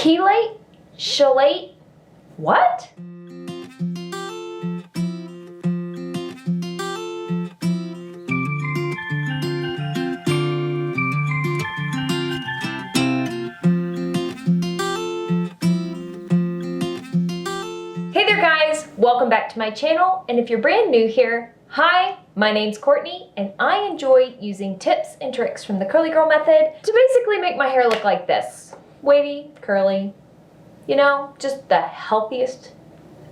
Chelate? Chelate? What? Hey there guys, welcome back to my channel, and if you're brand new here, hi, my name's Courtney, and I enjoy using tips and tricks from the curly girl method to basically make my hair look like this. Wavy, curly, you know, just the healthiest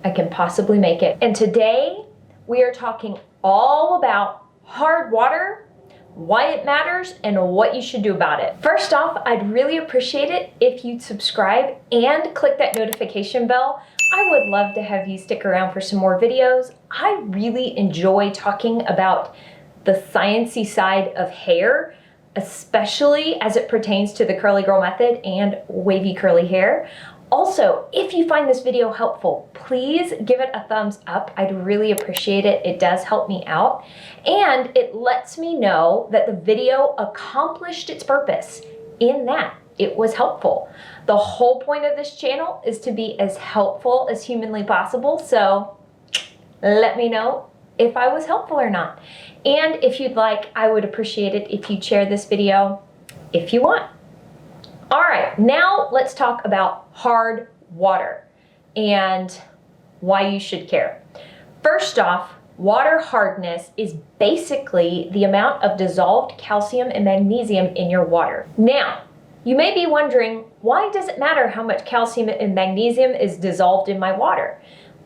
I can possibly make it. And today we are talking all about hard water, why it matters, and what you should do about it. First off, I'd really appreciate it if you'd subscribe and click that notification bell. I would love to have you stick around for some more videos. I really enjoy talking about the sciencey side of hair, especially as it pertains to the curly girl method and wavy curly hair. Also, if you find this video helpful, please give it a thumbs up. I'd really appreciate it. It does help me out. And it lets me know that the video accomplished its purpose in that it was helpful. The whole point of this channel is to be as helpful as humanly possible. So let me know if I was helpful or not. And if you'd like, I would appreciate it if you'd share this video if you want. All right, now let's talk about hard water and why you should care. First off, water hardness is basically the amount of dissolved calcium and magnesium in your water. Now, you may be wondering, why does it matter how much calcium and magnesium is dissolved in my water?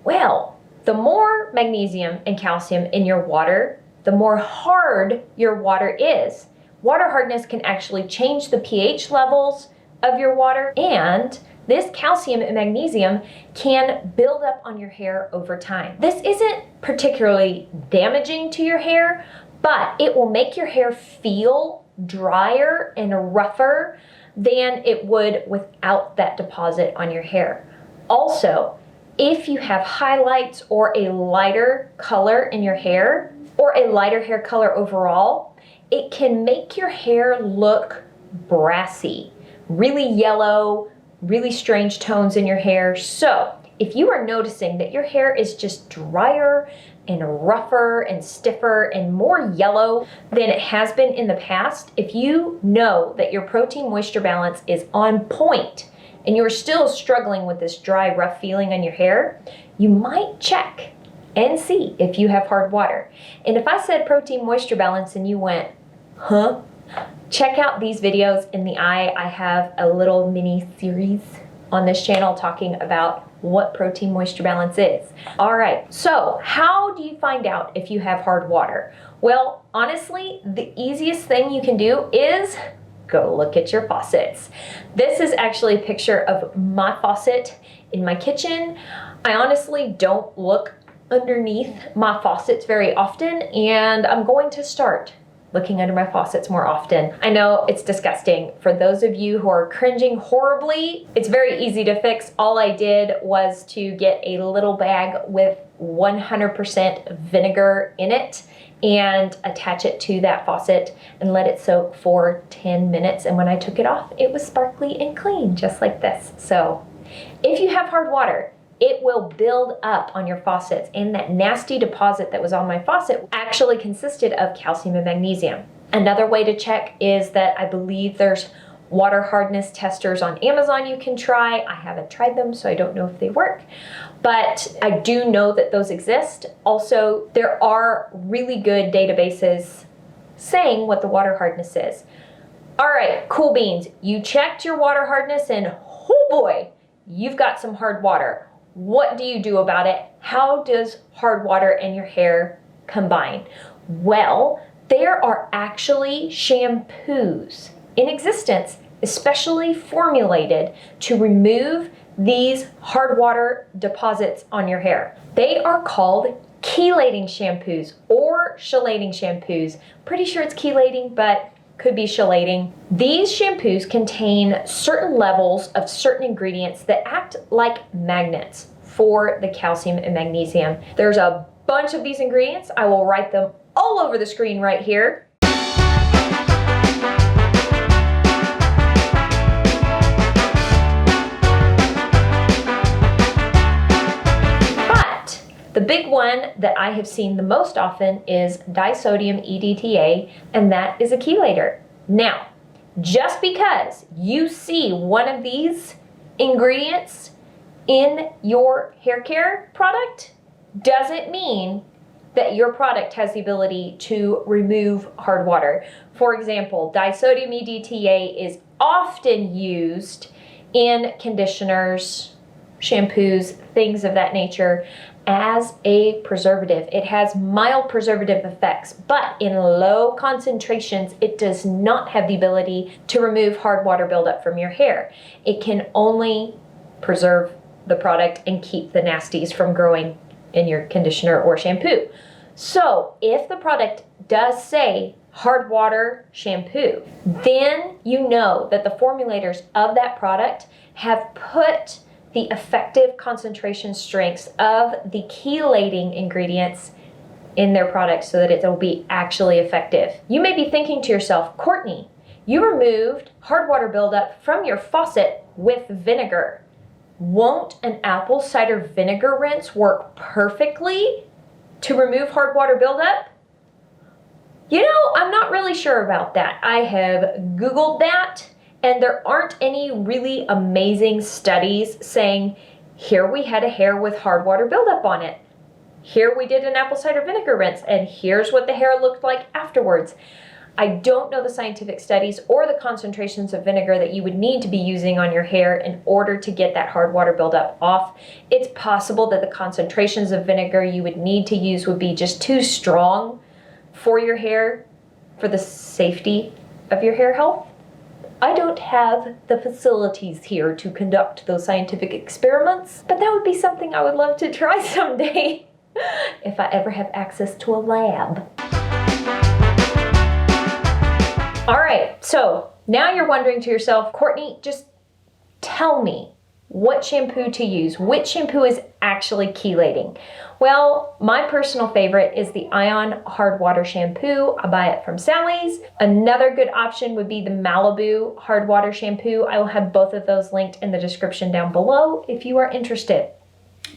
Well, the more magnesium and calcium in your water, the more hard your water is. Water hardness can actually change the pH levels of your water, and this calcium and magnesium can build up on your hair over time. This isn't particularly damaging to your hair, but it will make your hair feel drier and rougher than it would without that deposit on your hair. Also, if you have highlights or a lighter color in your hair, or a lighter hair color overall, it can make your hair look brassy, really yellow, really strange tones in your hair. So if you are noticing that your hair is just drier and rougher and stiffer and more yellow than it has been in the past, if you know that your protein moisture balance is on point and you're still struggling with this dry, rough feeling on your hair, you might check and see if you have hard water. And if I said protein moisture balance and you went, huh? Check out these videos in the eye. I have a little mini series on this channel talking about what protein moisture balance is. All right, so how do you find out if you have hard water? Well, honestly, the easiest thing you can do is go look at your faucets. This is actually a picture of my faucet in my kitchen. I honestly don't look underneath my faucets very often, and I'm going to start looking under my faucets more often. I know it's disgusting. For those of you who are cringing horribly, it's very easy to fix. All I did was to get a little bag with 100% vinegar in it and attach it to that faucet and let it soak for 10 minutes. And when I took it off, it was sparkly and clean, just like this. So if you have hard water, it will build up on your faucets, and that nasty deposit that was on my faucet actually consisted of calcium and magnesium. Another way to check is that I believe there's water hardness testers on Amazon you can try. I haven't tried them, so I don't know if they work, but I do know that those exist. Also, there are really good databases saying what the water hardness is. All right, cool beans. You checked your water hardness and oh boy, you've got some hard water. What do you do about it? How does hard water and your hair combine? Well, there are actually shampoos in existence, especially formulated to remove these hard water deposits on your hair. They are called chelating shampoos or chelating shampoos. Pretty sure it's chelating, but could be chelating. These shampoos contain certain levels of certain ingredients that act like magnets for the calcium and magnesium. There's a bunch of these ingredients. I will write them all over the screen right here. The big one that I have seen the most often is disodium EDTA, and that is a chelator. Now, just because you see one of these ingredients in your hair care product doesn't mean that your product has the ability to remove hard water. For example, disodium EDTA is often used in conditioners, shampoos, things of that nature as a preservative. It has mild preservative effects, but in low concentrations, it does not have the ability to remove hard water buildup from your hair. It can only preserve the product and keep the nasties from growing in your conditioner or shampoo. So if the product does say hard water shampoo, then you know that the formulators of that product have put the effective concentration strengths of the chelating ingredients in their product so that it will be actually effective. You may be thinking to yourself, Courtney, you removed hard water buildup from your faucet with vinegar. Won't an apple cider vinegar rinse work perfectly to remove hard water buildup? You know, I'm not really sure about that. I have Googled that, and there aren't any really amazing studies saying, here we had a hair with hard water buildup on it. Here we did an apple cider vinegar rinse, and here's what the hair looked like afterwards. I don't know the scientific studies or the concentrations of vinegar that you would need to be using on your hair in order to get that hard water buildup off. It's possible that the concentrations of vinegar you would need to use would be just too strong for your hair, for the safety of your hair health. I don't have the facilities here to conduct those scientific experiments, but that would be something I would love to try someday if I ever have access to a lab. All right, so now you're wondering to yourself, Courtney, just tell me what shampoo to use. Which shampoo is actually chelating? Well, my personal favorite is the Ion Hard Water Shampoo. I buy it from Sally's. Another good option would be the Malibu Hard Water Shampoo. I will have both of those linked in the description down below if you are interested.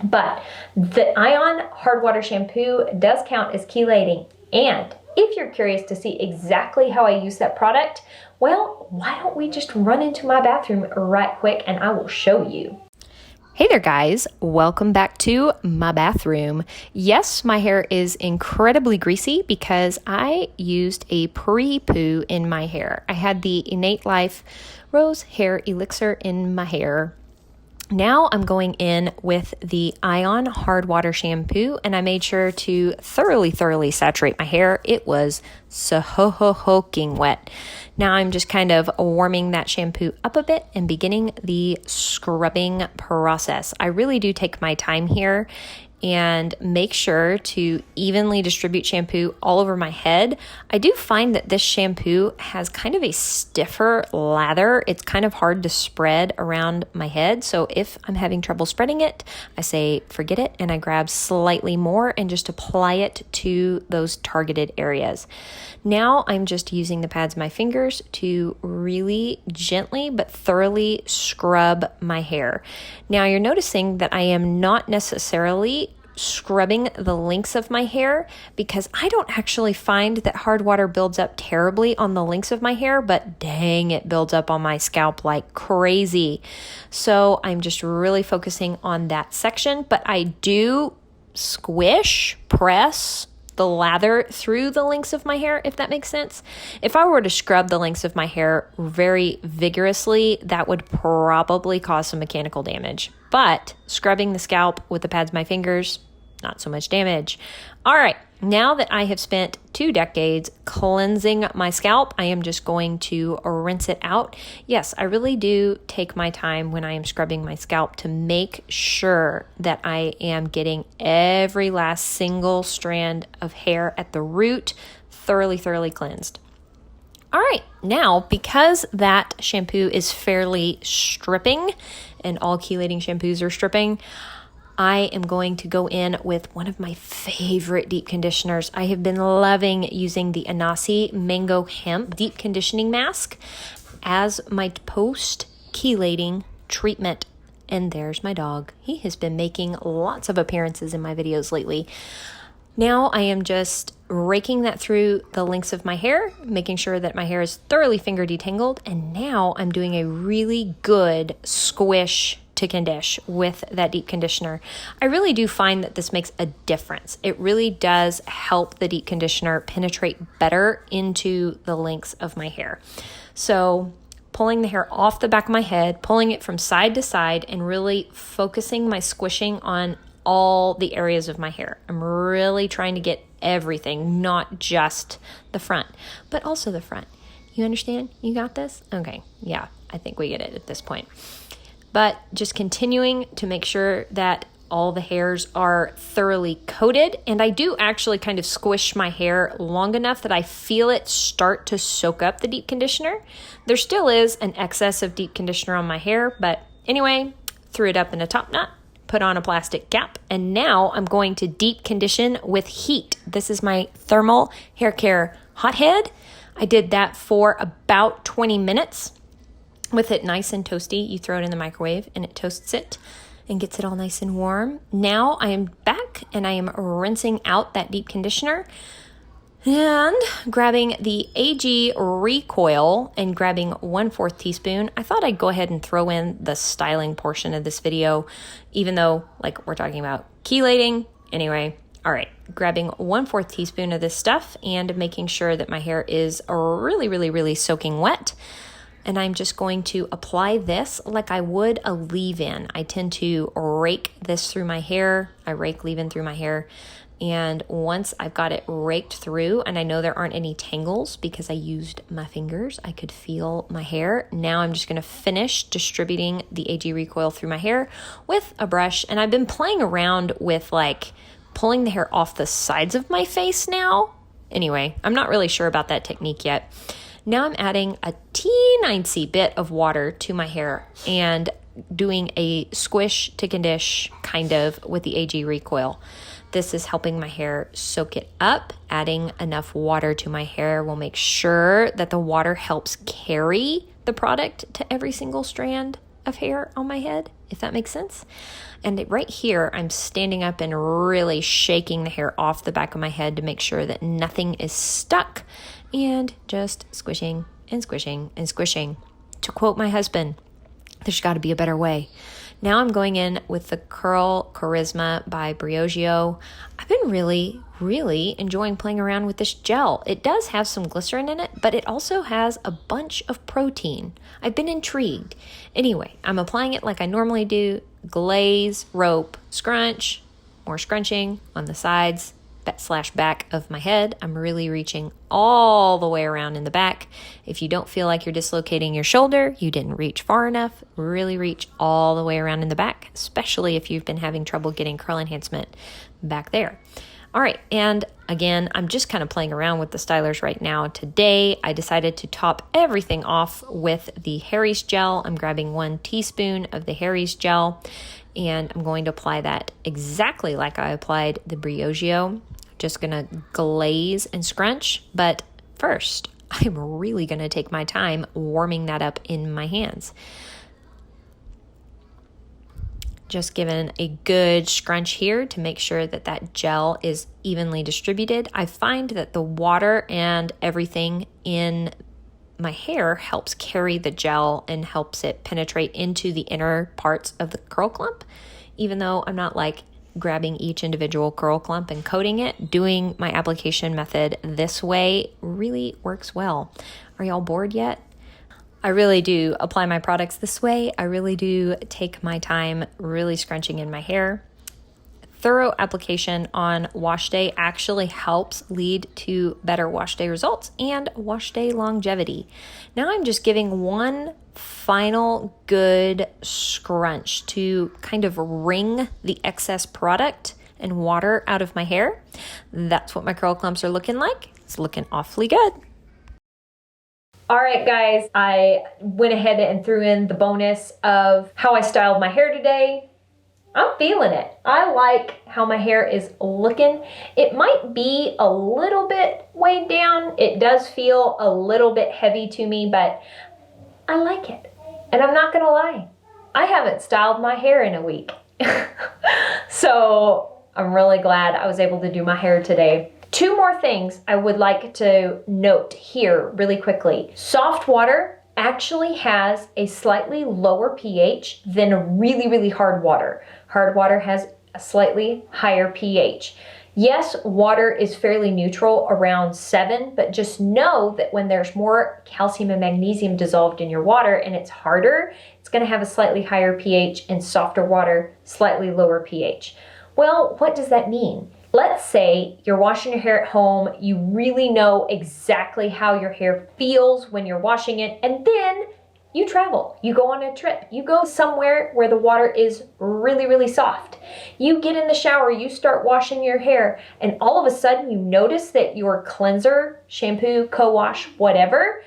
But the Ion Hard Water Shampoo does count as chelating, and if you're curious to see exactly how I use that product, well, why don't we just run into my bathroom right quick and I will show you. Hey there guys, welcome back to my bathroom. Yes, my hair is incredibly greasy because I used a pre-poo in my hair. I had the Innate Life Rose Hair Elixir in my hair. Now I'm going in with the Ion Hard Water Shampoo, and I made sure to thoroughly saturate my hair. It was soaking wet. Now I'm just kind of warming that shampoo up a bit and beginning the scrubbing process. I really do take my time here and make sure to evenly distribute shampoo all over my head. I do find that this shampoo has kind of a stiffer lather. It's kind of hard to spread around my head. So if I'm having trouble spreading it, I say forget it and I grab slightly more and just apply it to those targeted areas. Now I'm just using the pads of my fingers to really gently but thoroughly scrub my hair. Now you're noticing that I am not necessarily scrubbing the links of my hair because I don't actually find that hard water builds up terribly on the links of my hair, but dang, it builds up on my scalp like crazy. So I'm just really focusing on that section, but I do press the lather through the links of my hair, if that makes sense. If I were to scrub the links of my hair very vigorously, that would probably cause some mechanical damage. But scrubbing the scalp with the pads of my fingers, not so much damage. All right, now that I have spent 2 decades cleansing my scalp, I am just going to rinse it out. Yes, I really do take my time when I am scrubbing my scalp to make sure that I am getting every last single strand of hair at the root thoroughly cleansed. All right, now because that shampoo is fairly stripping, and all chelating shampoos are stripping, I am going to go in with one of my favorite deep conditioners. I have been loving using the Anasi Mango Hemp Deep Conditioning Mask as my post-chelating treatment. And there's my dog. He has been making lots of appearances in my videos lately. Now I am just raking that through the lengths of my hair, making sure that my hair is thoroughly finger detangled. And now I'm doing a really good squish to condition with that deep conditioner. I really do find that this makes a difference. It really does help the deep conditioner penetrate better into the lengths of my hair. So pulling the hair off the back of my head, pulling it from side to side, and really focusing my squishing on all the areas of my hair. I'm really trying to get everything, not just the front, but also the front. You understand? You got this? Okay. Yeah, I think we get it at this point. But just continuing to make sure that all the hairs are thoroughly coated. And I do actually kind of squish my hair long enough that I feel it start to soak up the deep conditioner. There still is an excess of deep conditioner on my hair, but anyway, threw it up in a top knot, put on a plastic cap, and now I'm going to deep condition with heat. This is my thermal hair care hothead. I did that for about 20 minutes. With it nice and toasty, you throw it in the microwave and it toasts it and gets it all nice and warm. Now I am back and I am rinsing out that deep conditioner and grabbing the AG recoil and grabbing 1/4 teaspoon. I thought I'd go ahead and throw in the styling portion of this video, even though like we're talking about chelating. Anyway, all right, grabbing 1/4 teaspoon of this stuff and making sure that my hair is really soaking wet. And I'm just going to apply this like I would a leave-in. I tend to rake this through my hair. I rake leave-in through my hair. And once I've got it raked through and I know there aren't any tangles because I used my fingers, I could feel my hair. Now I'm just going to finish distributing the AG recoil through my hair with a brush. And I've been playing around with like pulling the hair off the sides of my face now. Anyway, I'm not really sure about that technique yet. Now I'm adding a teensy bit of water to my hair and doing a squish to condition kind of with the AG recoil. This is helping my hair soak it up. Adding enough water to my hair will make sure that the water helps carry the product to every single strand of hair on my head, if that makes sense. And right here, I'm standing up and really shaking the hair off the back of my head to make sure that nothing is stuck, and just squishing and squishing and squishing. To quote my husband, there's got to be a better way. Now I'm going in with the Curl Charisma by Briogeo. I've been really enjoying playing around with this gel. It does have some glycerin in it, but it also has a bunch of protein. I've been intrigued. Anyway, I'm applying it like I normally do. Glaze, rope, scrunch, more scrunching on the sides / back of my head. I'm really reaching all the way around in the back. If you don't feel like you're dislocating your shoulder, you didn't reach far enough. Really reach all the way around in the back, especially if you've been having trouble getting curl enhancement back there. All right, and again, I'm just kind of playing around with the stylers right now. Today, I decided to top everything off with the Harry's gel. I'm grabbing 1 teaspoon of the Harry's gel, and I'm going to apply that exactly like I applied the Briogeo. Just gonna glaze and scrunch, but first, I'm really gonna take my time warming that up in my hands. Just giving a good scrunch here to make sure that that gel is evenly distributed. I find that the water and everything in my hair helps carry the gel and helps it penetrate into the inner parts of the curl clump. Even though I'm not like grabbing each individual curl clump and coating it, doing my application method this way really works well. Are y'all bored yet? I really do apply my products this way. I really do take my time really scrunching in my hair. Thorough application on wash day actually helps lead to better wash day results and wash day longevity. Now I'm just giving one final good scrunch to kind of wring the excess product and water out of my hair. That's what my curl clumps are looking like. It's looking awfully good. All right, guys, I went ahead and threw in the bonus of how I styled my hair today. I'm feeling it. I like how my hair is looking. It might be a little bit weighed down. It does feel a little bit heavy to me, but I like it. And I'm not gonna lie, I haven't styled my hair in a week. So I'm really glad I was able to do my hair today. Two more things I would like to note here really quickly. Soft water actually has a slightly lower pH than really hard water. Hard water has a slightly higher pH. Yes, water is fairly neutral around 7, but just know that when there's more calcium and magnesium dissolved in your water and it's harder, it's going to have a slightly higher pH, and softer water, slightly lower pH. Well, what does that mean? Let's say you're washing your hair at home, you really know exactly how your hair feels when you're washing it, and then you travel, you go on a trip, you go somewhere where the water is really soft. You get in the shower, you start washing your hair, and all of a sudden you notice that your cleanser, shampoo, co-wash, whatever,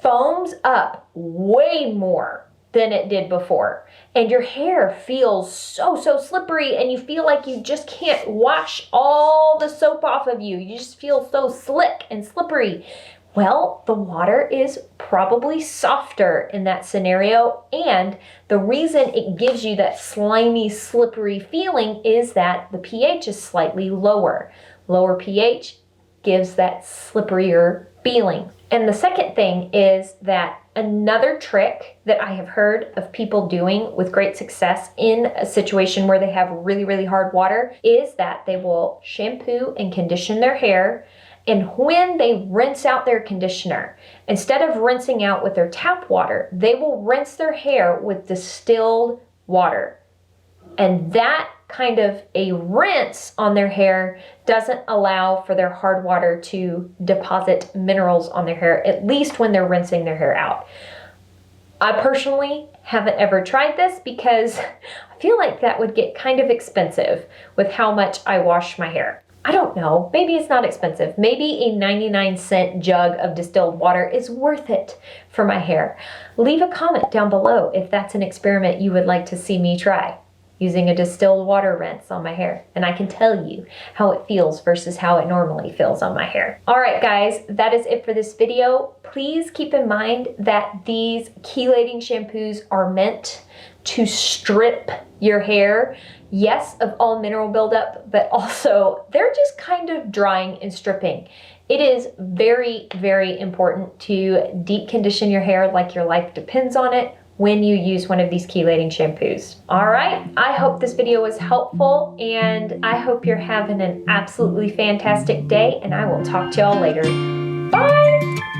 foams up way more than it did before. And your hair feels so slippery, and you feel like you just can't wash all the soap off of you. You just feel so slick and slippery. Well, the water is probably softer in that scenario, and the reason it gives you that slimy, slippery feeling is that the pH is slightly lower. Lower pH gives that slipperier feeling. And the second thing is that another trick that I have heard of people doing with great success in a situation where they have really hard water is that they will shampoo and condition their hair. And when they rinse out their conditioner, instead of rinsing out with their tap water, they will rinse their hair with distilled water. And that kind of a rinse on their hair doesn't allow for their hard water to deposit minerals on their hair, at least when they're rinsing their hair out. I personally haven't ever tried this because I feel like that would get kind of expensive with how much I wash my hair. I don't know, maybe it's not expensive. Maybe a 99-cent jug of distilled water is worth it for my hair. Leave a comment down below if that's an experiment you would like to see me try, using a distilled water rinse on my hair. And I can tell you how it feels versus how it normally feels on my hair. All right, guys, that is it for this video. Please keep in mind that these chelating shampoos are meant to strip your hair, yes, of all mineral buildup, but also they're just kind of drying and stripping. It is very important to deep condition your hair like your life depends on it when you use one of these chelating shampoos. All right, I hope this video was helpful, and I hope you're having an absolutely fantastic day, and I will talk to y'all later. Bye!